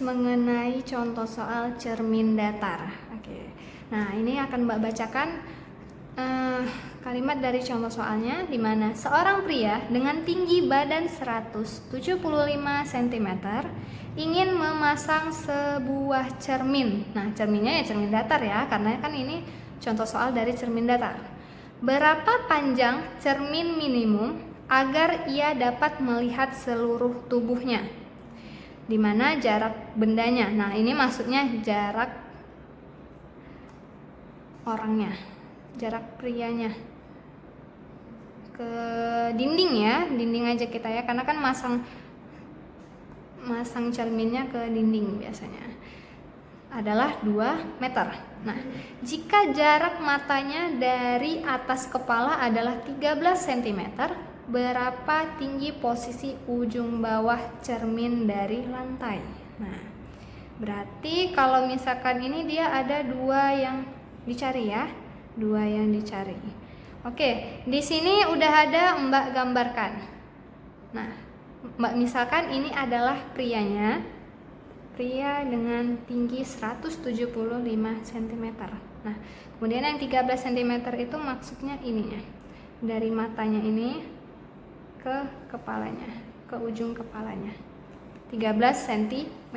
mengenai contoh soal cermin datar. Oke. Nah, ini akan Mbak bacakan kalimat dari contoh soalnya, di mana seorang pria dengan tinggi badan 175 cm ingin memasang sebuah cermin. Nah, cerminnya ya cermin datar ya, karena kan ini contoh soal dari cermin datar. Berapa panjang cermin minimum agar ia dapat melihat seluruh tubuhnya? Di mana jarak bendanya? Nah, ini maksudnya jarak orangnya, jarak prianya ke dinding ya, dinding aja kita ya, karena kan masang cerminnya ke dinding biasanya adalah 2 meter. Nah, jika jarak matanya dari atas kepala adalah 13 cm, berapa tinggi posisi ujung bawah cermin dari lantai? Nah, berarti kalau misalkan ini dia ada 2 yang dicari ya, 2 yang dicari. Oke, di sini udah ada Mbak gambarkan. Nah, Mbak misalkan ini adalah prianya, pria dengan tinggi 175 cm. Nah, kemudian yang 13 cm itu maksudnya ininya, dari matanya ini ke kepalanya, ke ujung kepalanya, 13 cm.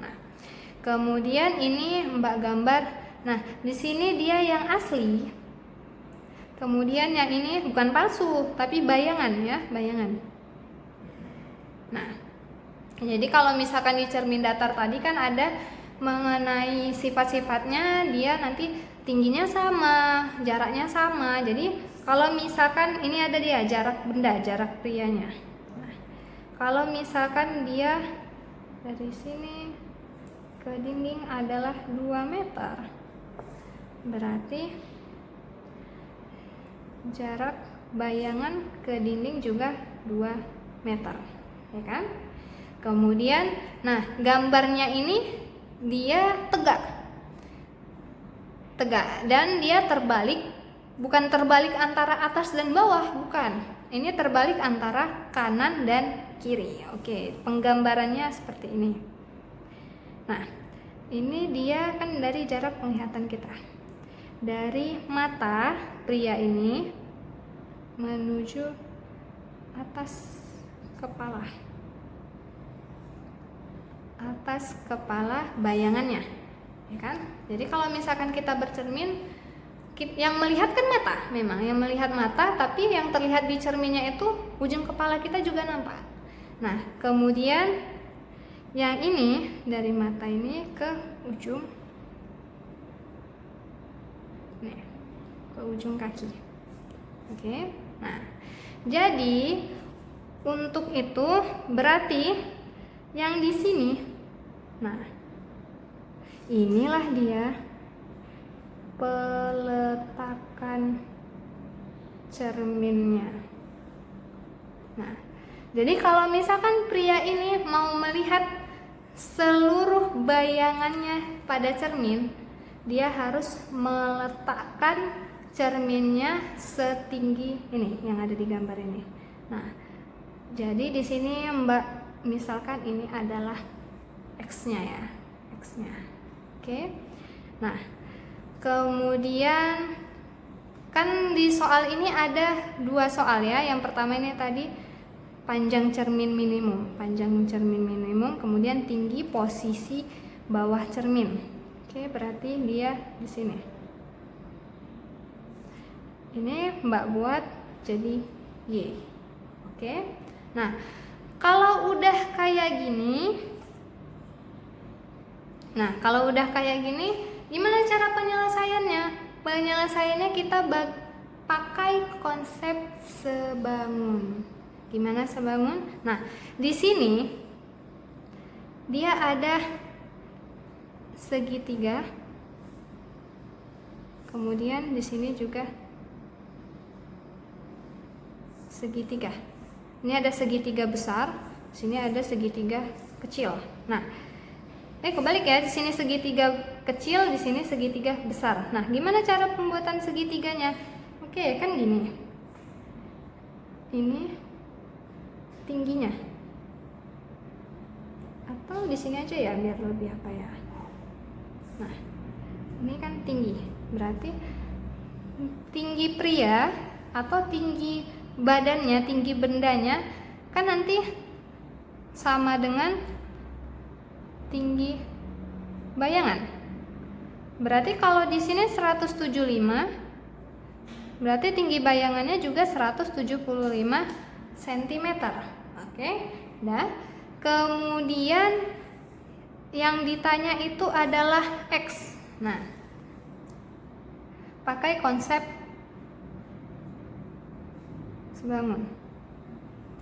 Nah, kemudian ini Mbak gambar. Nah, di sini dia yang asli. Kemudian yang ini bukan palsu, tapi bayangan ya, bayangan. Nah, jadi kalau misalkan di cermin datar tadi kan ada mengenai sifat-sifatnya, dia nanti tingginya sama, jaraknya sama. Jadi kalau misalkan ini ada dia jarak benda, jarak prianya. Nah, kalau misalkan dia dari sini ke dinding adalah 2 meter, berarti jarak bayangan ke dinding juga 2 meter, ya kan? Kemudian, nah gambarnya ini dia tegak dan dia terbalik, bukan terbalik antara atas dan bawah, bukan. Ini terbalik antara kanan dan kiri. Oke, penggambarannya seperti ini. Nah, ini dia kan dari jarak penglihatan kita. Dari mata pria ini menuju atas kepala bayangannya, ya kan? Jadi kalau misalkan kita bercermin, yang melihat kan mata, memang yang melihat mata, tapi yang terlihat di cerminnya itu ujung kepala kita juga nampak. Nah, kemudian yang ini dari mata ini ke ujung kaki. Oke. Nah, jadi untuk itu berarti yang di sini, nah inilah dia peletakan cerminnya. Nah, jadi kalau misalkan pria ini mau melihat seluruh bayangannya pada cermin, dia harus meletakkan cerminnya setinggi ini yang ada di gambar ini. Nah, jadi di sini Mbak misalkan ini adalah X-nya ya, X-nya. Oke. Nah, kemudian kan di soal ini ada 2 soal ya. Yang pertama ini tadi panjang cermin minimum, kemudian tinggi posisi bawah cermin. Oke, berarti dia di sini. Ini Mbak buat jadi Y. Oke. Nah, kalau udah kayak gini, gimana cara penyelesaiannya? Penyelesaiannya kita pakai konsep sebangun. Gimana sebangun? Nah, di sini dia ada segitiga. Kemudian di sini juga segitiga. Ini ada segitiga besar, di sini ada segitiga kecil. Nah, kebalik ya, di sini segitiga kecil, di sini segitiga besar. Nah, gimana cara pembuatan segitiganya? Oke, kan gini. Ini tingginya Atau di sini aja ya biar lebih apa ya. Nah, ini kan tinggi. Berarti tinggi pria atau tinggi badannya, tinggi bendanya kan nanti sama dengan tinggi bayangan. Berarti kalau di sini 175, berarti tinggi bayangannya juga 175 cm. Oke. Nah, kemudian yang ditanya itu adalah X. Nah, pakai konsep sebangun.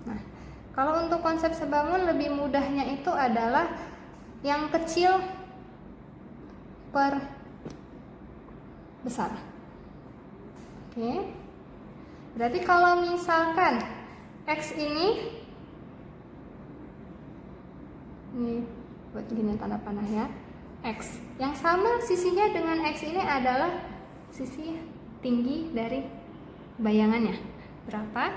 Nah, kalau untuk konsep sebangun lebih mudahnya itu adalah yang kecil per besar. Oke. Berarti kalau misalkan X ini buat gini tanda panah ya, X yang sama sisinya dengan X ini adalah sisi tinggi dari bayangannya. Berapa?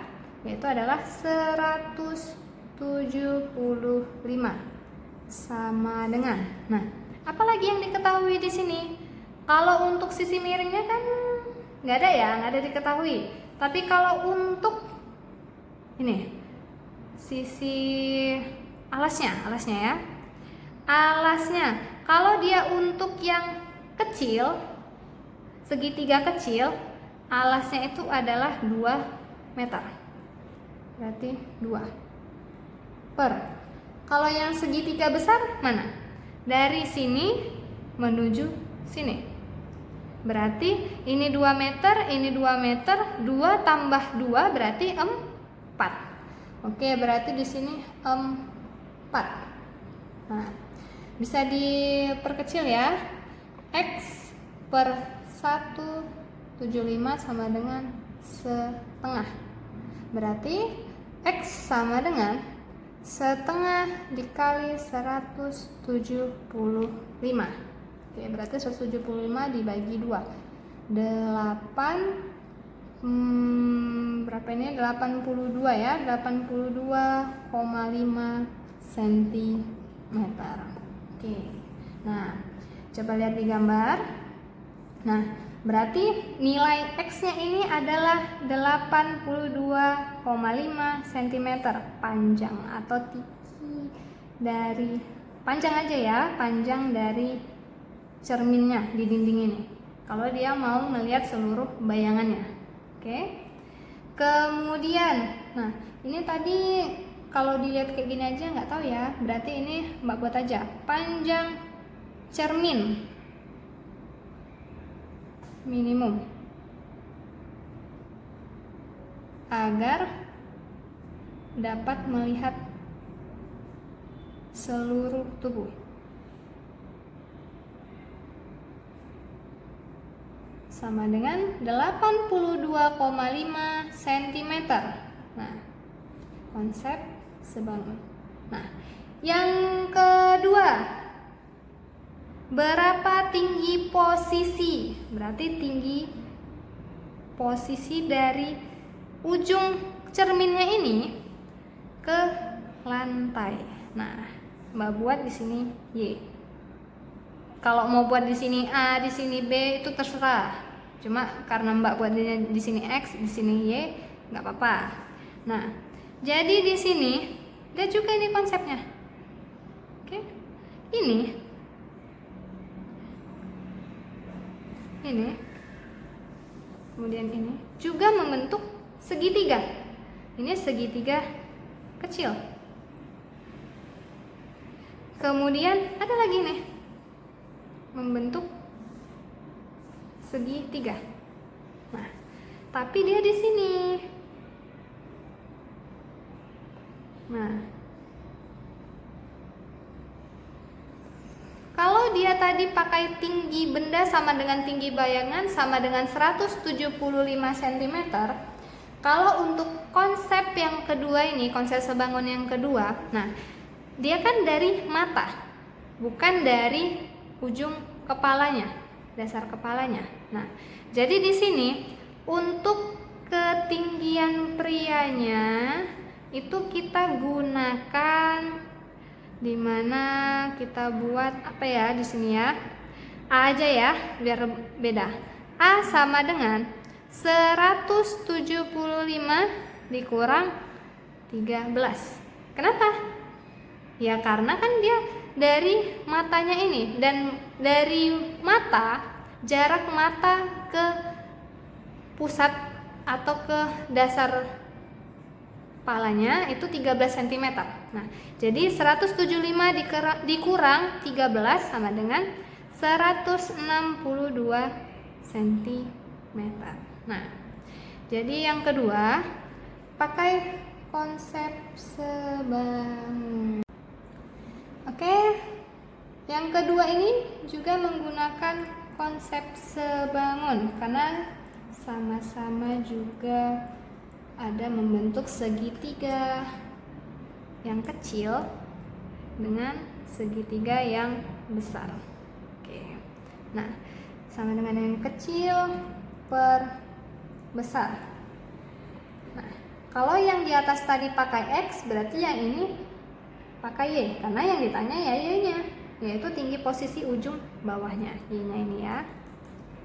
Yaitu adalah 175 sama dengan. Nah, apalagi yang diketahui di sini? Kalau untuk sisi miringnya kan nggak ada ya, nggak ada diketahui. Tapi kalau untuk ini sisi alasnya ya, alasnya kalau dia untuk yang kecil, segitiga kecil, alasnya itu adalah 2 meter. Berarti 2 per. Kalau yang segitiga besar mana? Dari sini menuju sini. Berarti ini 2 meter, ini 2 meter, 2 tambah 2 berarti 4. Oke, berarti di sini 4. Nah, bisa diperkecil ya. X per 175 sama dengan setengah. Berarti X sama dengan setengah dikali 175. Oke, berarti 175 dibagi 2. 8 berapa ini? 82 ya, 82,5 cm. Oke. Nah, coba lihat di gambar. Nah, berarti nilai X-nya ini adalah 82,5 cm panjang atau tinggi dari panjang aja ya, panjang dari cerminnya di dinding ini. Kalau dia mau melihat seluruh bayangannya. Oke. Kemudian, nah, ini tadi kalau dilihat kayak gini aja nggak tahu ya. Berarti ini Mbak buat aja panjang cermin minimum agar dapat melihat seluruh tubuh. Sama dengan 82,5 cm. Nah, konsep sebangun. Nah, yang kedua, berapa tinggi posisi? Berarti tinggi posisi dari ujung cerminnya ini ke lantai. Nah, Mbak buat di sini Y. Kalau mau buat di sini A, di sini B itu terserah. Cuma karena Mbak buat di sini X, di sini Y, nggak apa-apa. Nah, jadi di sini lihat juga ini konsepnya. Oke, ini, kemudian ini juga membentuk segitiga. Ini segitiga kecil. Kemudian ada lagi nih, membentuk segitiga. Nah, tapi dia di sini. Nah, kalau dia tadi pakai tinggi benda sama dengan tinggi bayangan sama dengan 175 cm, kalau untuk konsep yang kedua ini, konsep sebangun yang kedua, nah, dia kan dari mata, bukan dari ujung kepalanya, dasar kepalanya. Nah, jadi di sini untuk ketinggian prianya itu kita gunakan dimana kita buat apa ya di sini ya, A aja ya biar beda. A sama dengan 175 dikurang 13. Kenapa? Ya karena kan dia dari matanya ini, dan dari mata, jarak mata ke pusat atau ke dasar kepalanya itu 13 cm. Nah, jadi 175 dikurang 13 sama dengan 162 cm. Nah, jadi yang kedua pakai konsep sebangun. Oke, yang kedua ini juga menggunakan konsep sebangun karena sama-sama juga ada membentuk segitiga yang kecil dengan segitiga yang besar. Oke. Nah, sama dengan yang kecil per besar. Nah, kalau yang di atas tadi pakai X, berarti yang ini pakai Y, karena yang ditanya ya Y-nya, yaitu tinggi posisi ujung bawahnya, Y-nya ini ya.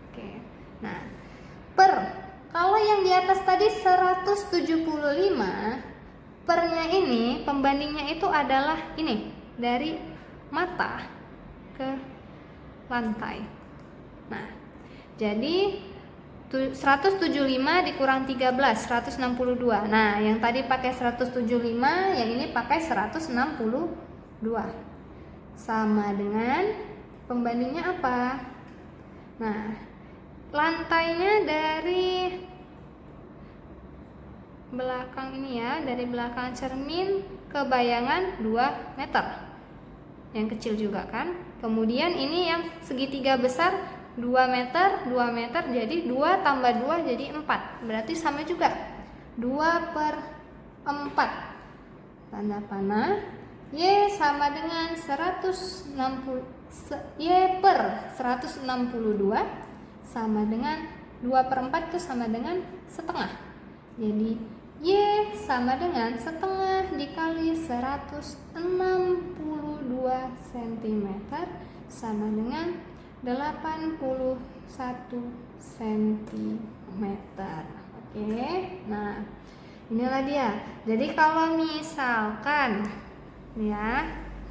Oke. Nah, kalau yang di atas tadi 175, pernya ini pembandingnya itu adalah ini, dari mata ke lantai. Nah, jadi 175 dikurang 13, 162. Nah, yang tadi pakai 175, yang ini pakai 162. Sama dengan pembandingnya apa? Nah, lantainya dari belakang ini ya, dari belakang cermin ke bayangan 2 meter. Yang kecil juga kan? Kemudian ini yang segitiga besar 2 meter, 2 meter, jadi 2 tambah 2 jadi 4. Berarti sama juga 2/4. Tanda panah. Y sama dengan 162 sama dengan 2/4 itu sama dengan setengah. Jadi Y sama dengan setengah dikali 162 cm sama dengan 81 cm. Oke. Nah, inilah dia. Jadi kalau misalkan ya,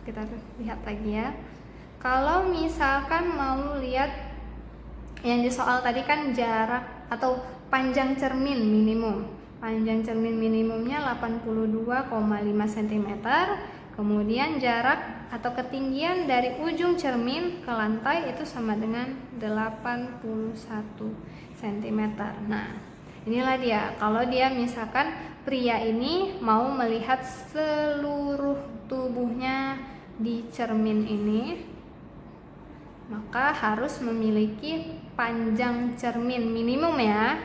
kita lihat lagi ya. Kalau misalkan mau lihat yang di soal tadi kan jarak atau panjang cermin minimum. Panjang cermin minimumnya 82,5 cm. Kemudian jarak atau ketinggian dari ujung cermin ke lantai itu sama dengan 81 cm. Nah, inilah dia. Kalau dia misalkan pria ini mau melihat seluruh tubuhnya di cermin ini, maka harus memiliki panjang cermin minimum ya,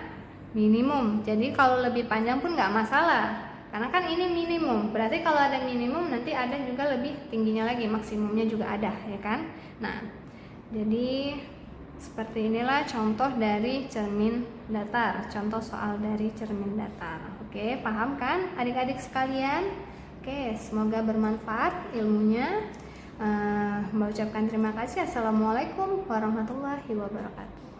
minimum. Jadi kalau lebih panjang pun nggak masalah, karena kan ini minimum. Berarti kalau ada minimum nanti ada juga lebih tingginya lagi, maksimumnya juga ada ya kan. Nah, jadi seperti inilah contoh dari cermin datar, contoh soal dari cermin datar. Oke, paham kan adik-adik sekalian? Oke, semoga bermanfaat ilmunya. Mengucapkan terima kasih. Assalamualaikum warahmatullahi wabarakatuh.